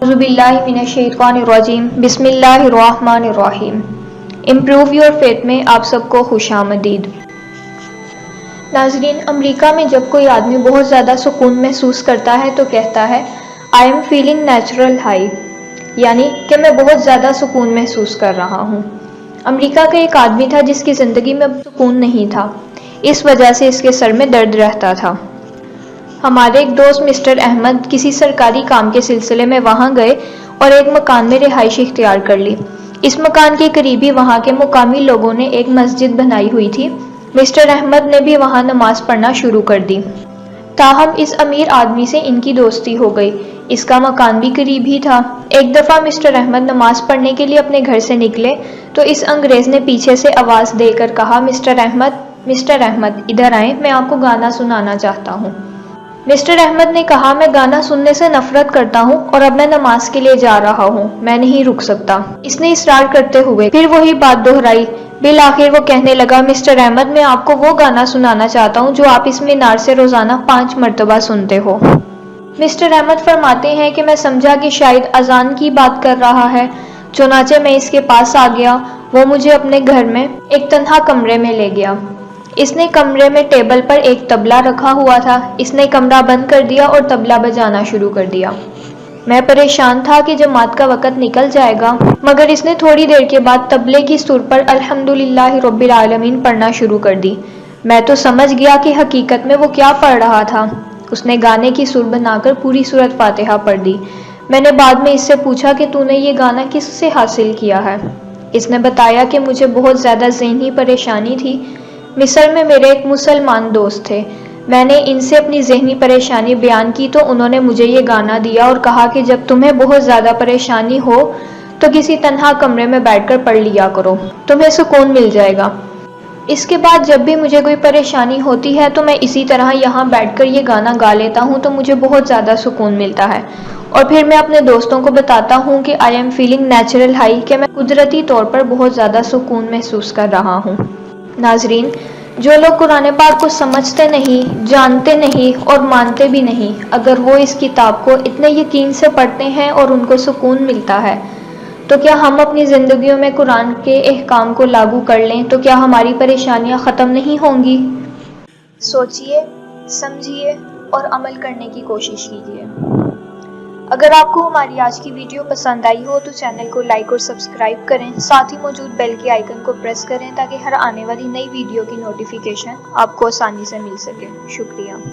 اعوذ باللہ من الشیطان الرجیم بسم اللہ الرحمن الرحیم۔ امپروو یور فیتھ میں آپ سب کو خوش آمدید۔ ناظرین، امریکہ میں جب کوئی آدمی بہت زیادہ سکون محسوس کرتا ہے تو کہتا ہے I am feeling natural high, یعنی کہ میں بہت زیادہ سکون محسوس کر رہا ہوں۔ امریکہ کا ایک آدمی تھا جس کی زندگی میں سکون نہیں تھا، اس وجہ سے اس کے سر میں درد رہتا تھا۔ ہمارے ایک دوست مسٹر احمد کسی سرکاری کام کے سلسلے میں وہاں گئے اور ایک مکان میں رہائش اختیار کر لی۔ اس مکان کے قریب ہی وہاں کے مقامی لوگوں نے ایک مسجد بنائی ہوئی تھی۔ مسٹر احمد نے بھی وہاں نماز پڑھنا شروع کر دی۔ تاہم اس امیر آدمی سے ان کی دوستی ہو گئی، اس کا مکان بھی قریب ہی تھا۔ ایک دفعہ مسٹر احمد نماز پڑھنے کے لیے اپنے گھر سے نکلے تو اس انگریز نے پیچھے سے آواز دے کر کہا مسٹر احمد ادھر آئیں، میں آپ کو گانا سنانا چاہتا ہوں۔ مسٹر احمد نے کہا میں گانا سننے سے نفرت کرتا ہوں اور اب میں نماز کے لیے جا رہا ہوں، میں نہیں رک سکتا۔ اس نے اصرار کرتے ہوئے پھر وہی بات دہرائی۔ بالآخر وہ کہنے لگا مسٹر احمد میں آپ کو وہ گانا سنانا چاہتا ہوں جو آپ اس مینار سے روزانہ 5 مرتبہ سنتے ہو۔ مسٹر احمد فرماتے ہیں کہ میں سمجھا کہ شاید اذان کی بات کر رہا ہے، چنانچہ میں اس کے پاس آ گیا۔ وہ مجھے اپنے گھر میں ایک تنہا کمرے میں لے گیا۔ اس نے کمرے میں ٹیبل پر ایک طبلہ رکھا ہوا تھا۔ اس نے کمرہ بند کر دیا اور طبلہ بجانا شروع کر دیا۔ میں پریشان تھا کہ جماعت کا وقت نکل جائے گا، مگر اس نے تھوڑی دیر کے بعد طبلے کی سر پر الحمدللہ رب العالمین پڑھنا شروع کر دی۔ میں تو سمجھ گیا کہ حقیقت میں وہ کیا پڑھ رہا تھا۔ اس نے گانے کی سر بنا کر پوری سورۃ فاتحہ پڑھ دی۔ میں نے بعد میں اس سے پوچھا کہ تو نے یہ گانا کس سے حاصل کیا ہے؟ اس نے بتایا کہ مجھے بہت زیادہ ذہنی پریشانی تھی۔ مصر میں میرے ایک مسلمان دوست تھے، میں نے ان سے اپنی ذہنی پریشانی بیان کی تو انہوں نے مجھے یہ گانا دیا اور کہا کہ جب تمہیں بہت زیادہ پریشانی ہو تو کسی تنہا کمرے میں بیٹھ کر پڑھ لیا کرو، تمہیں سکون مل جائے گا۔ اس کے بعد جب بھی مجھے کوئی پریشانی ہوتی ہے تو میں اسی طرح یہاں بیٹھ کر یہ گانا گا لیتا ہوں تو مجھے بہت زیادہ سکون ملتا ہے، اور پھر میں اپنے دوستوں کو بتاتا ہوں کہ I am feeling natural high, کہ میں قدرتی طور پر بہت زیادہ سکون محسوس کر رہا ہوں۔ ناظرین، جو لوگ قرآن پاک کو سمجھتے نہیں، جانتے نہیں اور مانتے بھی نہیں، اگر وہ اس کتاب کو اتنے یقین سے پڑھتے ہیں اور ان کو سکون ملتا ہے، تو کیا ہم اپنی زندگیوں میں قرآن کے احکام کو لاگو کر لیں تو کیا ہماری پریشانیاں ختم نہیں ہوں گی؟ سوچئے، سمجھیے اور عمل کرنے کی کوشش کیجیے۔ اگر آپ کو ہماری آج کی ویڈیو پسند آئی ہو تو چینل کو لائک اور سبسکرائب کریں، ساتھ ہی موجود بیل کے آئیکن کو پریس کریں تاکہ ہر آنے والی نئی ویڈیو کی نوٹیفیکیشن آپ کو آسانی سے مل سکے۔ شکریہ۔